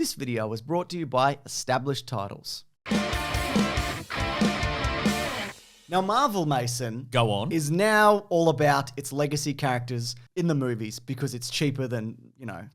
This video was brought to you by Established Titles. Now, Marvel, Mason, Go on. is now all about its legacy characters in the movies because it's cheaper than,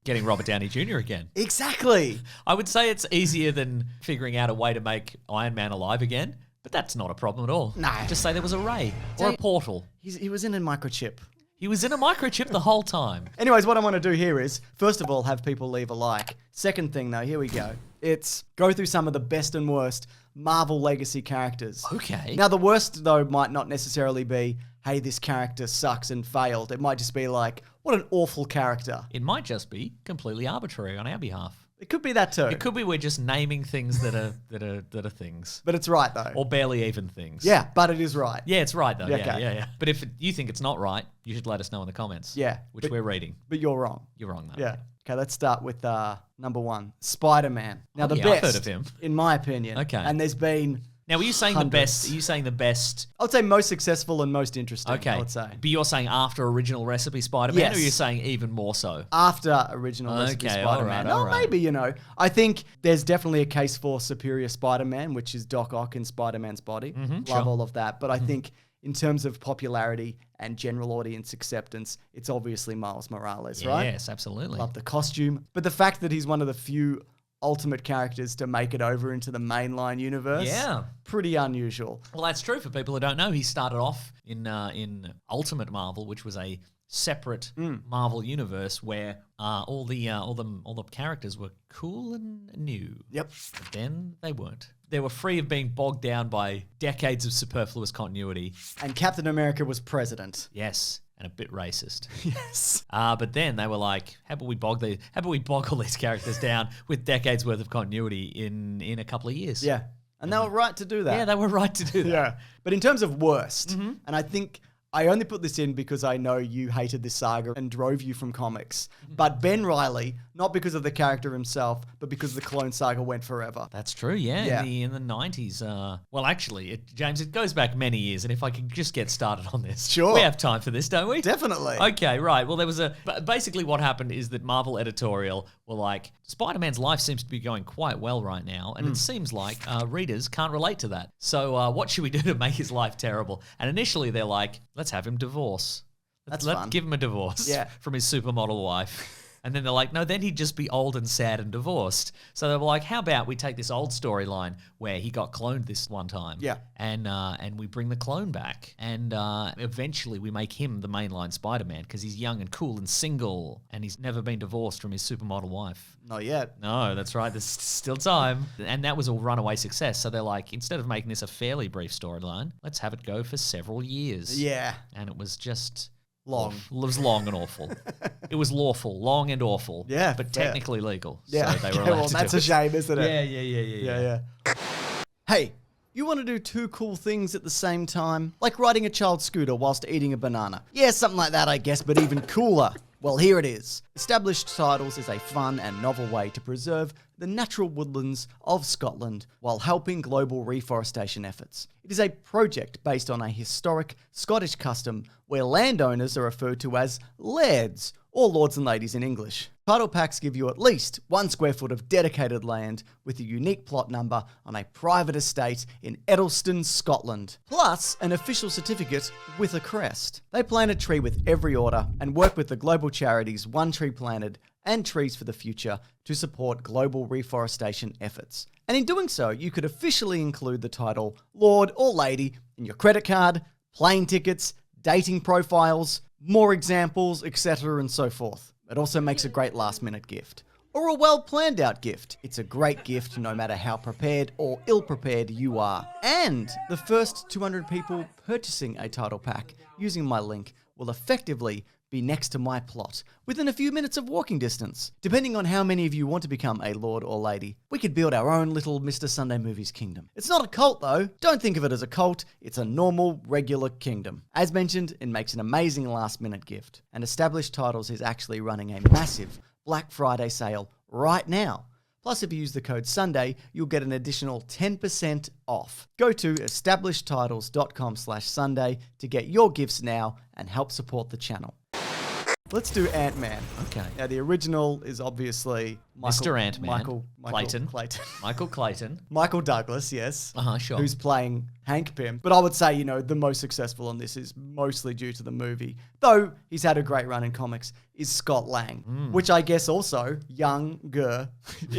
Getting Robert Downey Jr. again. Exactly. I would say it's easier than figuring out a way to make Iron Man alive again, but that's not a problem at all. No. Just say there was a ray or a portal. He was in a microchip. He was in a microchip the whole time. Anyways, what I want to do here is, first of all, have people leave a like. Second thing, though, here we go. It's go through some of the best and worst Marvel legacy characters. Okay. Now, the worst, though, might not necessarily be, hey, this character sucks and failed. It might just be like, what an awful character. It might just be completely arbitrary on our behalf. It could be that too. It could be we're just naming things that are things. But it's right, though. Or barely even things. Yeah, but it is right. Yeah, it's right though. Yeah, Yeah, okay. yeah. But if you think it's not right, you should let us know in the comments. Yeah. Which we're reading. But you're wrong. You're wrong though. Yeah. Okay, let's start with number one, SpiderMan. Now, the yeah, best, I've heard of him. in my opinion. Okay. And there's been Now, are you saying hundreds. the best? Are you saying the best? I would say most successful and most interesting, Okay. I would say. But you're saying after original recipe Spider-Man, Yes. or you're saying even more so? After original recipe Okay, Spider-Man. all right. Maybe, I think there's definitely a case for superior Spider-Man, which is Doc Ock in Spider-Man's body. Love sure. all of that. But I think in terms of popularity and general audience acceptance, it's obviously Miles Morales, right? Yes, absolutely. Love the costume. But the fact that he's one of the few ultimate characters to make it over into the mainline universe, Yeah. pretty unusual. Well, that's true for people who don't know. He started off in Ultimate Marvel, which was a separate Marvel universe where all the characters were cool and new. Yep. But then they weren't. They were free of being bogged down by decades of superfluous continuity. And Captain America was president. Yes, and a bit racist. Yes. But then they were like, how about we bog all these characters down with decades worth of continuity in a couple of years? Yeah. And they were right to do that. Yeah, they were right to do that. Yeah. But in terms of worst, and I think I only put this in because I know you hated this saga and drove you from comics. But Ben Reilly, not because of the character himself, but because the Clone Saga went forever. That's true, yeah. In the 90s. Well, actually, James, it goes back many years, and if I could just get started on this. Sure. We have time for this, don't we? Definitely. Okay, right. Well, there was basically what happened is that Marvel editorial were like, Spider-Man's life seems to be going quite well right now, and it seems like readers can't relate to that. So what should we do to make his life terrible? And initially they're like, let's have him divorce. That's Let's fun. give him a divorce from his supermodel wife. And then they're like, no, then he'd just be old and sad and divorced. So they were like, how about we take this old storyline where he got cloned this one time, and we bring the clone back, and eventually we make him the mainline Spider-Man because he's young and cool and single, and he's never been divorced from his supermodel wife. Not yet. No, that's right. There's still time. And that was a runaway success. So they're like, instead of making this a fairly brief storyline, let's have it go for several years. Yeah. And it was just Long. It was long and awful. It was lawful, long and awful. Yeah, But fair. technically legal. Yeah. So they were Okay, allowed well, to that's do a it. shame, isn't it? Yeah. Hey, you want to do two cool things at the same time? Like riding a child's scooter whilst eating a banana. Yeah, something like that, I guess, but even cooler. Well, here it is. Established Titles is a fun and novel way to preserve the natural woodlands of Scotland while helping global reforestation efforts. It is a project based on a historic Scottish custom where landowners are referred to as lairds, or lords and ladies in English. Title packs give you at least 1 square foot of dedicated land with a unique plot number on a private estate in Edelston, Scotland, plus an official certificate with a crest. They plant a tree with every order and work with the global charities One Tree Planted and Trees for the Future to support global reforestation efforts. And in doing so, you could officially include the title Lord or Lady in your credit card, plane tickets, dating profiles, more examples, etc. and so forth. It also makes a great last-minute gift. Or a well-planned-out gift. It's a great gift no matter how prepared or ill-prepared you are. And the first 200 people purchasing a title pack using my link will effectively be next to my plot, within a few minutes of walking distance. Depending on how many of you want to become a lord or lady, we could build our own little Mr. Sunday Movies kingdom. It's not a cult though. Don't think of it as a cult. It's a normal, regular kingdom. As mentioned, it makes an amazing last-minute gift. And Established Titles is actually running a massive Black Friday sale right now. Plus, if you use the code SUNDAY, you'll get an additional 10% off. Go to establishedtitles.com/Sunday to get your gifts now and help support the channel. Let's do Ant-Man. Okay. Now, the original is obviously Mr. Ant-Man. Michael Clayton. Clayton. Michael Clayton. Michael Douglas, yes. Sure. Who's playing Hank Pym. But I would say, the most successful on this is mostly due to the movie. Though he's had a great run in comics, is Scott Lang. Which I guess also, younger.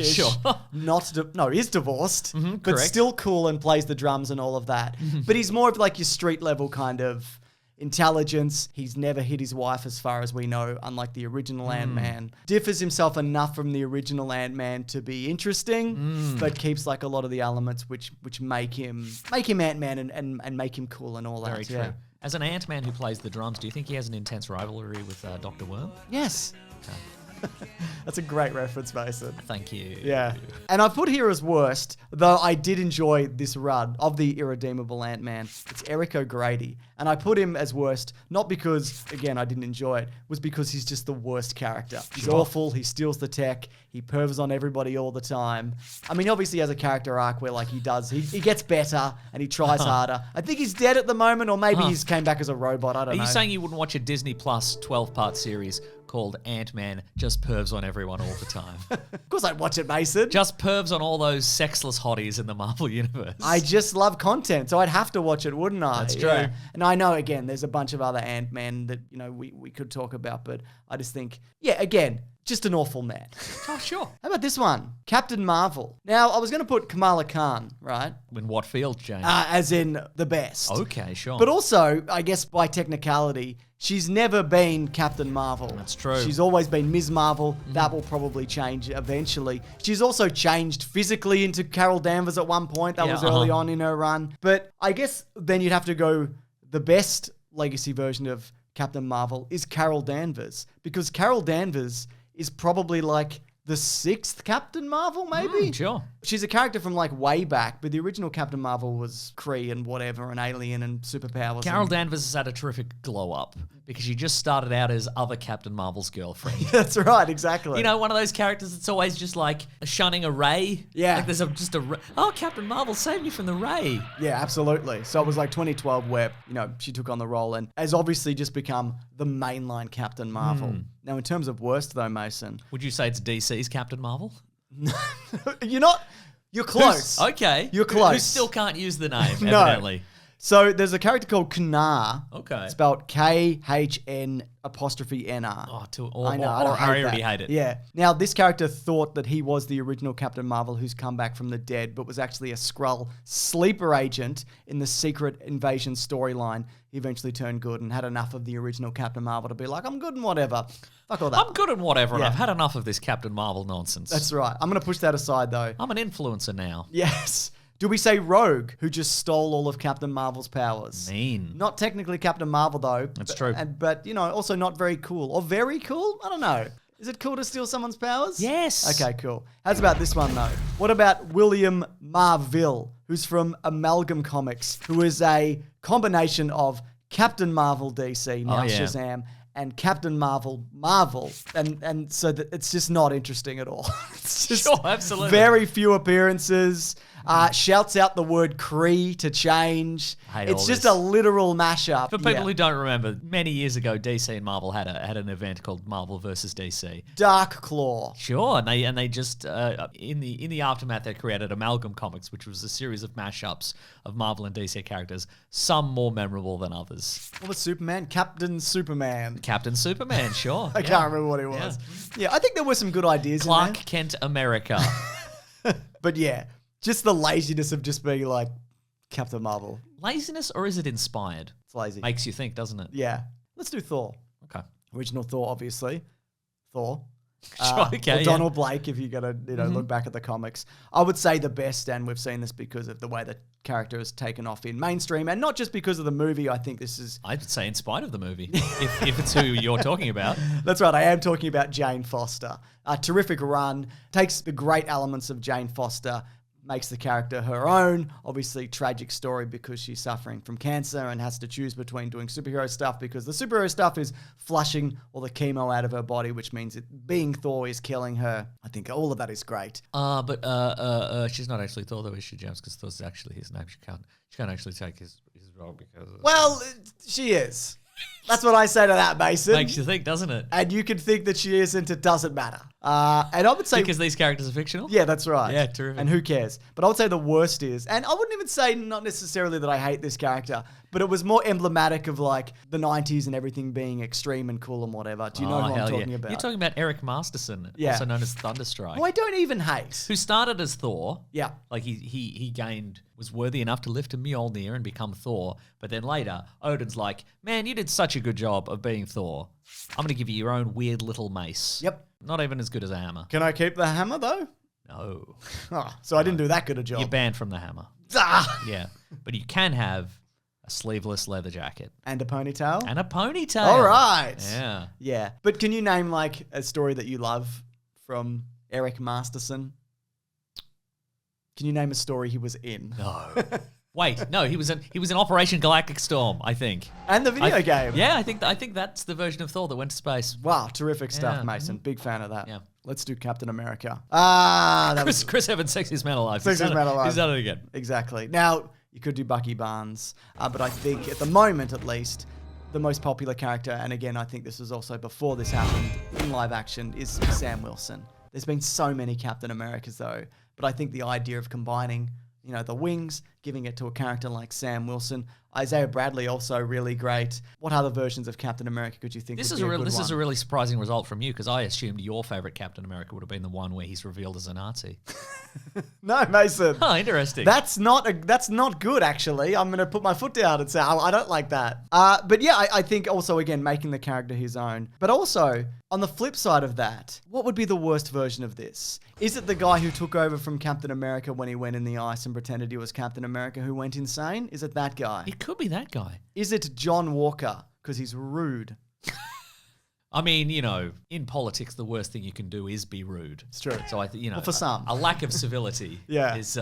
Sure. Is divorced. But correct. still cool and plays the drums and all of that. But he's more of like your street level kind of intelligence. He's never hit his wife as far as we know, unlike the original Ant-Man. Differs himself enough from the original Ant-Man to be interesting, but keeps like a lot of the elements which make him Ant-Man and make him cool and all that. Very true. Yeah. As an Ant-Man who plays the drums, do you think he has an intense rivalry with Dr. Worm? Yes. Okay. That's a great reference, Mason. Thank you. Yeah. And I put here as worst, though I did enjoy this run of the irredeemable Ant-Man. It's Eric O'Grady. And I put him as worst, not because, again, I didn't enjoy it, was because he's just the worst character. He's awful, he steals the tech, he pervs on everybody all the time. I mean, obviously he has a character arc where like he gets better and he tries harder. I think he's dead at the moment, or maybe he's came back as a robot, I don't know. Are you saying you wouldn't watch a Disney Plus 12-part series called Ant-Man just pervs on everyone all the time? Of course I'd watch it, Mason. Just pervs on all those sexless hotties in the Marvel Universe. I just love content, so I'd have to watch it, wouldn't I? That's true. Yeah. And I know, again, there's a bunch of other Ant-Man that, we could talk about, but I just think, again, just an awful man. Oh, sure. How about this one? Captain Marvel. Now, I was going to put Kamala Khan, right? In what field, James? As in the best. Okay, sure. But also, I guess by technicality, she's never been Captain Marvel. That's true. She's always been Ms. Marvel. That will probably change eventually. She's also changed physically into Carol Danvers at one point. That was early on in her run. But I guess then you'd have to go, the best legacy version of Captain Marvel is Carol Danvers. Because Carol Danvers is probably like the 6th Captain Marvel, maybe? Sure. She's a character from like way back, but the original Captain Marvel was Kree and whatever, and alien and superpowers. Carol Danvers has had a terrific glow up because she just started out as other Captain Marvel's girlfriend. That's right, exactly. One of those characters that's always just like shunning a ray. Yeah. Like there's just a ray. Oh, Captain Marvel saved me from the ray. Yeah, absolutely. So it was like 2012 where, she took on the role and has obviously just become the mainline Captain Marvel. Now, in terms of worst though, Mason. Would you say it's DC's Captain Marvel? You're close. Okay. You're close. Who still can't use the name, No. evidently. So there's a character called Knar. Okay. Spelled KHN''NR. I know, I already hate it. Yeah. Now, this character thought that he was the original Captain Marvel who's come back from the dead, but was actually a Skrull sleeper agent in the Secret Invasion storyline. He eventually turned good and had enough of the original Captain Marvel to be like, I'm good and whatever. Fuck all that. I'm good at whatever, and Yeah. I've had enough of this Captain Marvel nonsense. That's right. I'm going to push that aside, though. I'm an influencer now. Yes. Do we say Rogue, who just stole all of Captain Marvel's powers? Mean. Not technically Captain Marvel, though. That's true. But, also not very cool. Or very cool? I don't know. Is it cool to steal someone's powers? Yes. Okay, cool. How's about this one, though? What about William Marville, who's from Amalgam Comics, who is a combination of Captain Marvel DC, now Shazam, and Captain Marvel Marvel. And so that it's just not interesting at all. It's just Sure, absolutely. very few appearances. Shouts out the word Kree to change. Hate It's all just this. a literal mashup. For people Yeah. who don't remember, many years ago, DC and Marvel had an event called Marvel versus DC. Dark Claw. Sure, and they just in the aftermath they created Amalgam Comics, which was a series of mashups of Marvel and DC characters, some more memorable than others. What was Superman? Captain Superman. Captain Superman, sure. I can't remember what he was. Yeah, I think there were some good ideas Clark in there. Kent America. But yeah, just the laziness of just being like Captain Marvel. Laziness, or is it inspired? It's lazy. Makes you think, doesn't it? Yeah. Let's do Thor. Okay. Original Thor, obviously. Thor. Sure, okay, or yeah. Donald Blake, if you're going to look back at the comics. I would say the best, and we've seen this because of the way the character has taken off in mainstream, and not just because of the movie. I think this is... I'd say in spite of the movie, if it's who you're talking about. That's right, I am talking about Jane Foster. A terrific run, takes the great elements of Jane Foster, makes the character her own. Obviously, tragic story because she's suffering from cancer and has to choose between doing superhero stuff because the superhero stuff is flushing all the chemo out of her body, which means being Thor is killing her. I think all of that is great. But she's not actually Thor, though, is she, James? Because Thor's actually his name. She can't actually take his role because... Well, she is. That's what I say to that, Mason. Makes you think, doesn't it? And you can think that she isn't, it doesn't matter. And I would say... Because these characters are fictional? Yeah, that's right. Yeah, terrific. And who cares? But I would say the worst is, and I wouldn't even say not necessarily that I hate this character, but it was more emblematic of like the 90s and everything being extreme and cool and whatever. Do you know who I'm talking about? You're talking about Eric Masterson, also known as Thunderstrike. Who I don't even hate. Who started as Thor. Yeah. Like was worthy enough to lift a Mjolnir and become Thor. But then later, Odin's like, man, you did such a good job of being Thor. I'm going to give you your own weird little mace. Yep. Not even as good as a hammer. Can I keep the hammer though? No. Oh, so I didn't do that good a job. You're banned from the hammer. Ah! Yeah. But you can have a sleeveless leather jacket. And a ponytail? And a ponytail. All right. Yeah. Yeah. But can you name like a story that you love from Eric Masterson? Can you name a story he was in? No. Wait, no, he was in Operation Galactic Storm, I think. And the video game. Yeah, I think that's the version of Thor that went to space. Wow, terrific stuff, Yeah. Mason. Big fan of that. Yeah. Let's do Captain America. Chris Evans' Sexiest Man Alive. Sexiest Man Alive. He's done it again. Exactly. Now, you could do Bucky Barnes, but I think at the moment, at least, the most popular character, and again, I think this was also before this happened in live action, is Sam Wilson. There's been so many Captain Americas though, but I think the idea of combining, the wings, giving it to a character like Sam Wilson, Isaiah Bradley also really great. What other versions of Captain America could you think This would is be a good this is a one? really surprising result from you because I assumed your favorite Captain America would have been the one where he's revealed as a Nazi. No, Mason. Oh, interesting. That's not good, actually. I'm going to put my foot down and say, I don't like that. But yeah, I think also, again, making the character his own. But also, on the flip side of that, what would be the worst version of this? Is it the guy who took over from Captain America when he went in the ice and pretended he was Captain America who went insane? Is it that guy? It could be that guy. Is it John Walker? Because he's rude. I mean, in politics, the worst thing you can do is be rude. It's true. So I think, Well, for some. a lack of civility Yeah. is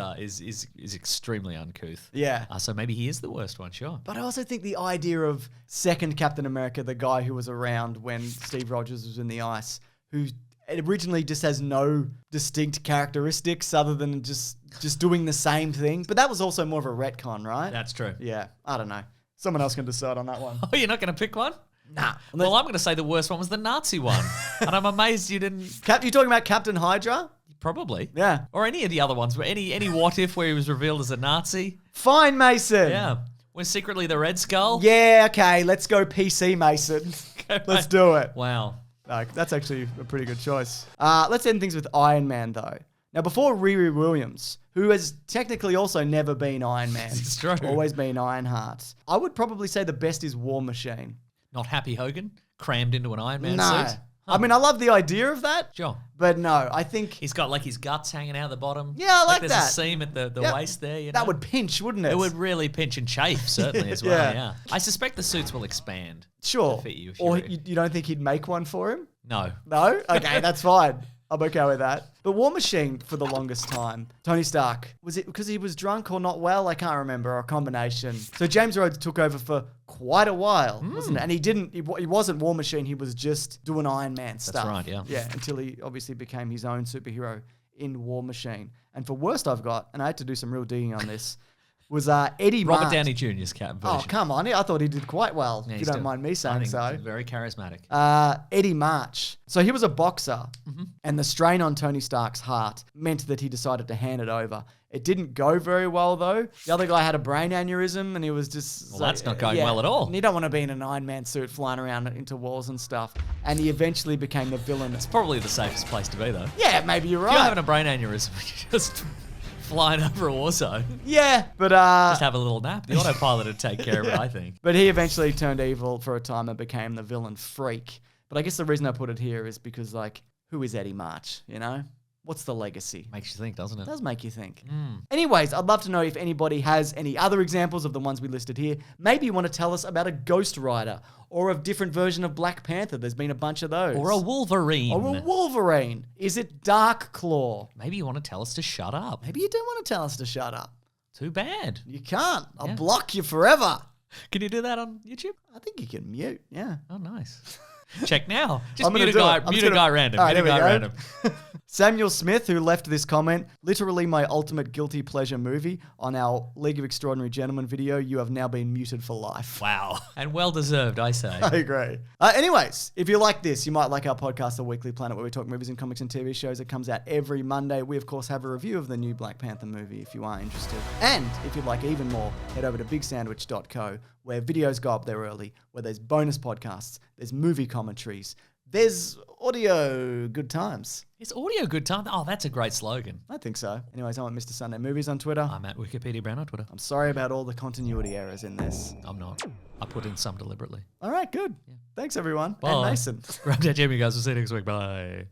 extremely uncouth. Yeah. So maybe he is the worst one, sure. But I also think the idea of second Captain America, the guy who was around when Steve Rogers was in the ice, who originally just has no distinct characteristics other than just doing the same thing. But that was also more of a retcon, right? That's true. Yeah, I don't know. Someone else can decide on that one. Oh, you're not going to pick one? Nah. Well, I'm going to say the worst one was the Nazi one. And I'm amazed you didn't... You talking about Captain Hydra? Probably. Yeah. Or any of the other ones. Any what if where he was revealed as a Nazi? Fine, Mason. Yeah. Was secretly the Red Skull? Yeah, okay. Let's go PC, Mason. Let's do it. Wow. That's actually a pretty good choice. Let's end things with Iron Man, though. Now, before Riri Williams, who has technically also never been Iron Man. It's true. Always been Ironheart. I would probably say the best is War Machine. Not Happy Hogan? Crammed into an Iron Man No. suit? I mean, I love the idea of that. Sure. But no, I think... He's got his guts hanging out the bottom. Yeah, I like there's that. a seam at the Yep. waist there. That would pinch, wouldn't it? It would really pinch and chafe, certainly, as well, Yeah. yeah. I suspect the suits will expand. Sure. To fit you if Or you're- you don't think he'd make one for him? No. No? Okay, that's fine. I'm okay with that. But War Machine, for the longest time, Tony Stark, was it because he was drunk or not well? I can't remember, or a combination. So James Rhodes took over for quite a while, wasn't it? And he wasn't War Machine, he was just doing Iron Man stuff. right, yeah. Yeah, until he obviously became his own superhero in War Machine. And for worst I've got, and I had to do some real digging on this, was Eddie Robert March. Downey Jr.'s version. Oh, come on. I thought he did quite well, Yeah, if he's you don't doing- mind me I saying think so. Very charismatic. Eddie March. So he was a boxer, and the strain on Tony Stark's heart meant that he decided to hand it over. It didn't go very well, though. The other guy had a brain aneurysm, and he was just... Well, that's not going well at all. And you don't want to be in an Iron Man suit flying around into walls and stuff. And he eventually became the villain. It's probably the safest place to be, though. Yeah, maybe you're If right. you're having a brain aneurysm, you're just flying over a war zone. Yeah, but... Just have a little nap. The autopilot would take care of it, I think. But he eventually turned evil for a time and became the villain Freak. But I guess the reason I put it here is because, who is Eddie March, What's the legacy? Makes you think, doesn't it? It does make you think. Anyways, I'd love to know if anybody has any other examples of the ones we listed here. Maybe you want to tell us about a Ghost Rider or a different version of Black Panther. There's been a bunch of those. Or a Wolverine. Or a Wolverine. Is it Dark Claw? Maybe you want to tell us to shut up. Maybe you do want to tell us to shut up. Too bad. You can't. I'll block you forever. Can you do that on YouTube? I think you can mute, yeah. Oh, nice. Check now. Just I'm gonna mute a do guy, it. I'm mute just a guy gonna- random. All right, Mute a here we guy go. random. Samuel Smith, who left this comment, literally my ultimate guilty pleasure movie on our League of Extraordinary Gentlemen video. You have now been muted for life. Wow. And well deserved, I say. I agree. Anyways, if you like this, you might like our podcast, The Weekly Planet, where we talk movies and comics and TV shows. It comes out every Monday. We, of course, have a review of the new Black Panther movie if you are interested. And if you'd like even more, head over to bigsandwich.co, where videos go up there early, where there's bonus podcasts, there's movie commentaries, there's audio good times. Is audio good time? Oh, that's a great slogan. I think so. Anyways, I'm at Mr. Sunday Movies on Twitter. I'm at Wikipedia Brown on Twitter. I'm sorry about all the continuity errors in this. I'm not. I put in some deliberately. All right, good. Yeah. Thanks, everyone. Bye. And Mason. Grab that Jamie, guys. We'll see you next week. Bye.